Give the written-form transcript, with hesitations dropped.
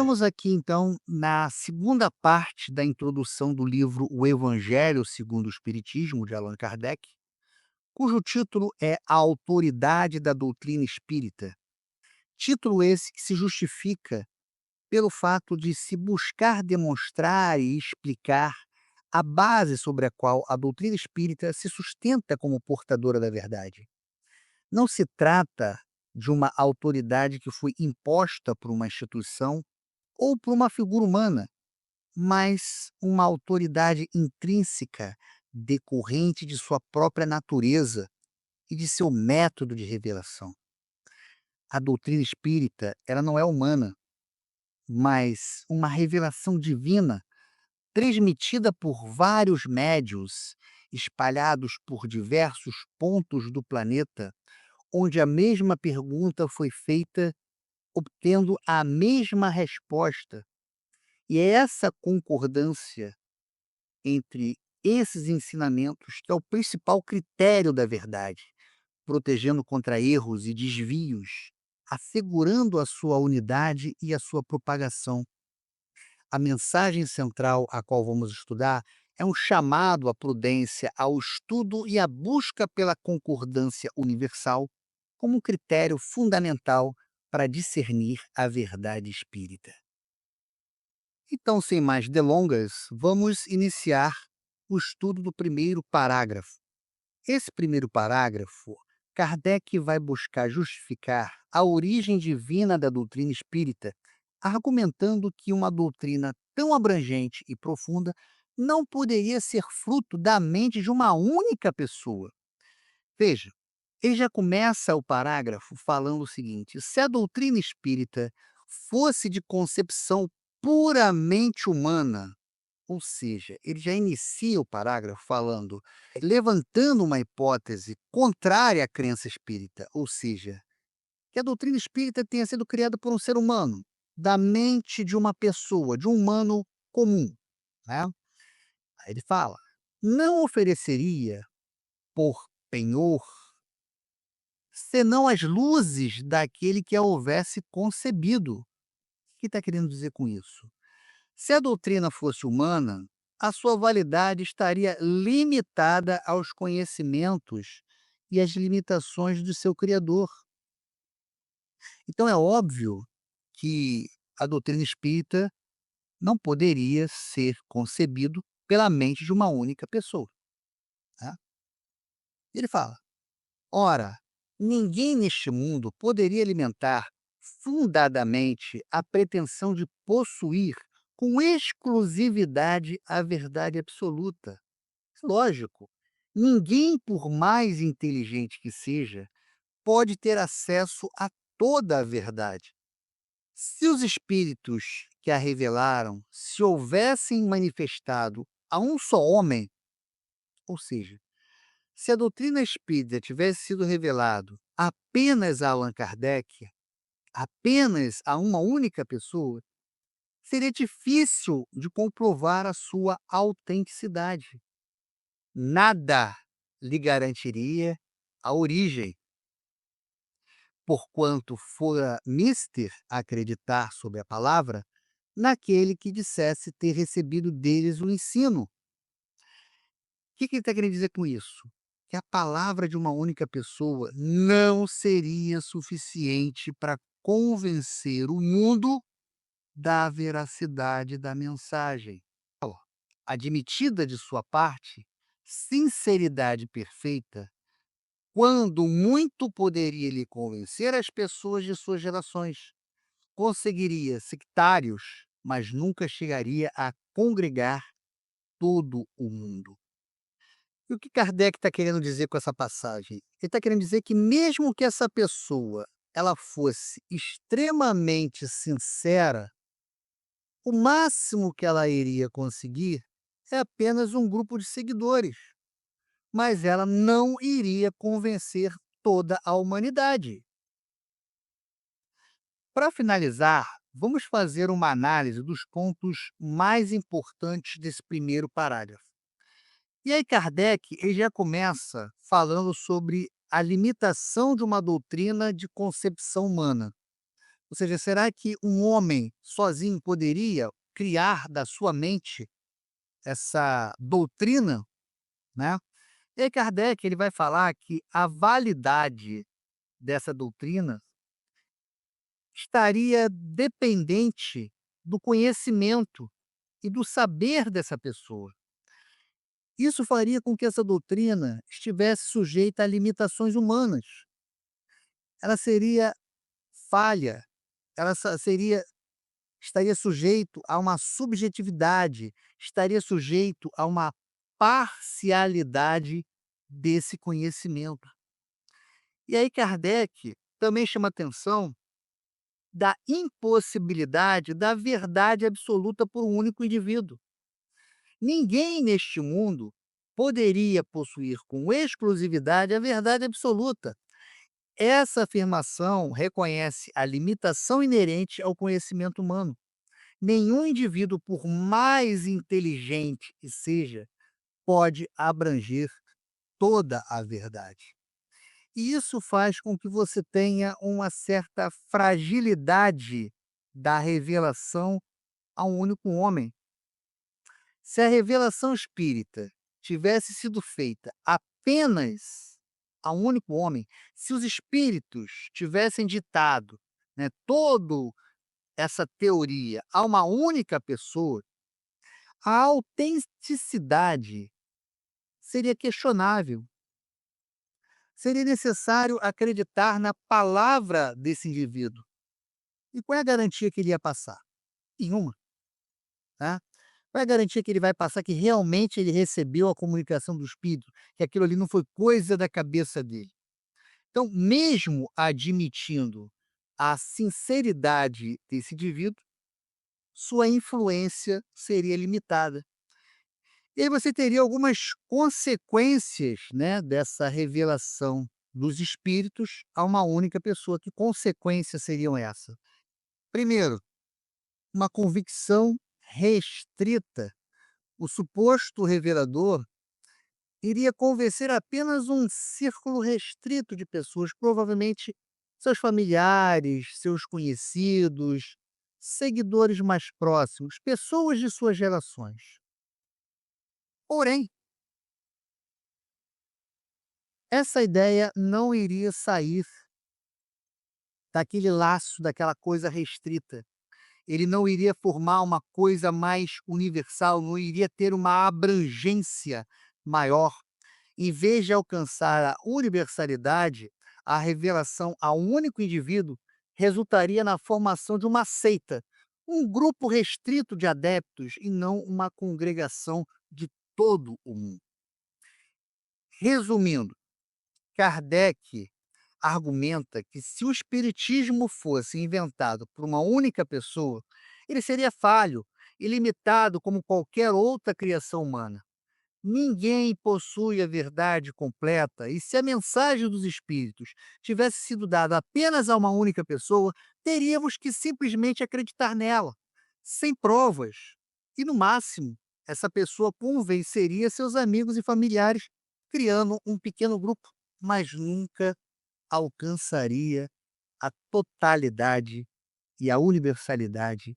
Entramos aqui, então, na segunda parte da introdução do livro O Evangelho segundo o Espiritismo, de Allan Kardec, cujo título é A Autoridade da Doutrina Espírita. Título esse que se justifica pelo fato de se buscar demonstrar e explicar a base sobre a qual a doutrina espírita se sustenta como portadora da verdade. Não se trata de uma autoridade que foi imposta por uma instituição ou por uma figura humana, mas uma autoridade intrínseca decorrente de sua própria natureza e de seu método de revelação. A doutrina espírita, ela não é humana, mas uma revelação divina transmitida por vários médiuns espalhados por diversos pontos do planeta, onde a mesma pergunta foi feita, obtendo a mesma resposta. E é essa concordância entre esses ensinamentos que é o principal critério da verdade, protegendo contra erros e desvios, assegurando a sua unidade e a sua propagação. A mensagem central a qual vamos estudar é um chamado à prudência, ao estudo e à busca pela concordância universal como um critério fundamental para discernir a verdade espírita. Então, sem mais delongas, vamos iniciar o estudo do primeiro parágrafo. Esse primeiro parágrafo, Kardec vai buscar justificar a origem divina da doutrina espírita, argumentando que uma doutrina tão abrangente e profunda não poderia ser fruto da mente de uma única pessoa. Veja, ele já começa o parágrafo falando o seguinte: se a doutrina espírita fosse de concepção puramente humana, ou seja, ele já inicia o parágrafo falando, levantando uma hipótese contrária à crença espírita, ou seja, que a doutrina espírita tenha sido criada por um ser humano, da mente de uma pessoa, de um humano comum, né? Aí ele fala: não ofereceria por penhor senão as luzes daquele que a houvesse concebido. O que está querendo dizer com isso? Se a doutrina fosse humana, a sua validade estaria limitada aos conhecimentos e às limitações do seu Criador. Então é óbvio que a doutrina espírita não poderia ser concebido pela mente de uma única pessoa, né? Ele fala: ora, ninguém neste mundo poderia alimentar fundadamente a pretensão de possuir com exclusividade a verdade absoluta. Lógico, ninguém, por mais inteligente que seja, pode ter acesso a toda a verdade. Se os espíritos que a revelaram se houvessem manifestado a um só homem, ou seja, se a doutrina espírita tivesse sido revelado apenas a Allan Kardec, apenas a uma única pessoa, seria difícil de comprovar a sua autenticidade. Nada lhe garantiria a origem, porquanto fora mister acreditar sobre a palavra naquele que dissesse ter recebido deles o ensino. O que ele está querendo dizer com isso? Que a palavra de uma única pessoa não seria suficiente para convencer o mundo da veracidade da mensagem. Ó, admitida de sua parte, sinceridade perfeita, quando muito poderia lhe convencer as pessoas de suas gerações. Conseguiria sectários, mas nunca chegaria a congregar todo o mundo. E o que Kardec está querendo dizer com essa passagem? Ele está querendo dizer que mesmo que essa pessoa ela fosse extremamente sincera, o máximo que ela iria conseguir é apenas um grupo de seguidores, mas ela não iria convencer toda a humanidade. Para finalizar, vamos fazer uma análise dos pontos mais importantes desse primeiro parágrafo. E aí Kardec ele já começa falando sobre a limitação de uma doutrina de concepção humana. Ou seja, será que um homem sozinho poderia criar da sua mente essa doutrina, né? E aí Kardec ele vai falar que a validade dessa doutrina estaria dependente do conhecimento e do saber dessa pessoa. Isso faria com que essa doutrina estivesse sujeita a limitações humanas. Ela seria falha, ela seria estaria sujeito a uma subjetividade, estaria sujeito a uma parcialidade desse conhecimento. E aí Kardec também chama atenção da impossibilidade da verdade absoluta por um único indivíduo. Ninguém neste mundo poderia possuir com exclusividade a verdade absoluta. Essa afirmação reconhece a limitação inerente ao conhecimento humano. Nenhum indivíduo, por mais inteligente que seja, pode abranger toda a verdade. E isso faz com que você tenha uma certa fragilidade da revelação a um único homem. Se a revelação espírita tivesse sido feita apenas a um único homem, se os espíritos tivessem ditado, né, todo essa teoria a uma única pessoa, a autenticidade seria questionável. Seria necessário acreditar na palavra desse indivíduo. E qual é a garantia que ele ia passar? Nenhuma, tá? Qual é a garantia que ele vai passar que realmente ele recebeu a comunicação do espírito, que aquilo ali não foi coisa da cabeça dele? Então, mesmo admitindo a sinceridade desse indivíduo, sua influência seria limitada. E aí você teria algumas consequências, né, dessa revelação dos espíritos a uma única pessoa. Que consequências seriam essas? Primeiro, uma convicção restrita. O suposto revelador iria convencer apenas um círculo restrito de pessoas, provavelmente seus familiares, seus conhecidos, seguidores mais próximos, pessoas de suas gerações. Porém, essa ideia não iria sair daquele laço, daquela coisa restrita. Ele não iria formar uma coisa mais universal, não iria ter uma abrangência maior. Em vez de alcançar a universalidade, a revelação a um único indivíduo resultaria na formação de uma seita, um grupo restrito de adeptos e não uma congregação de todo o mundo. Resumindo, Kardec argumenta que se o espiritismo fosse inventado por uma única pessoa, ele seria falho e limitado como qualquer outra criação humana. Ninguém possui a verdade completa, e se a mensagem dos espíritos tivesse sido dada apenas a uma única pessoa, teríamos que simplesmente acreditar nela, sem provas. E, no máximo, essa pessoa convenceria seus amigos e familiares, criando um pequeno grupo, mas nunca alcançaria a totalidade e a universalidade.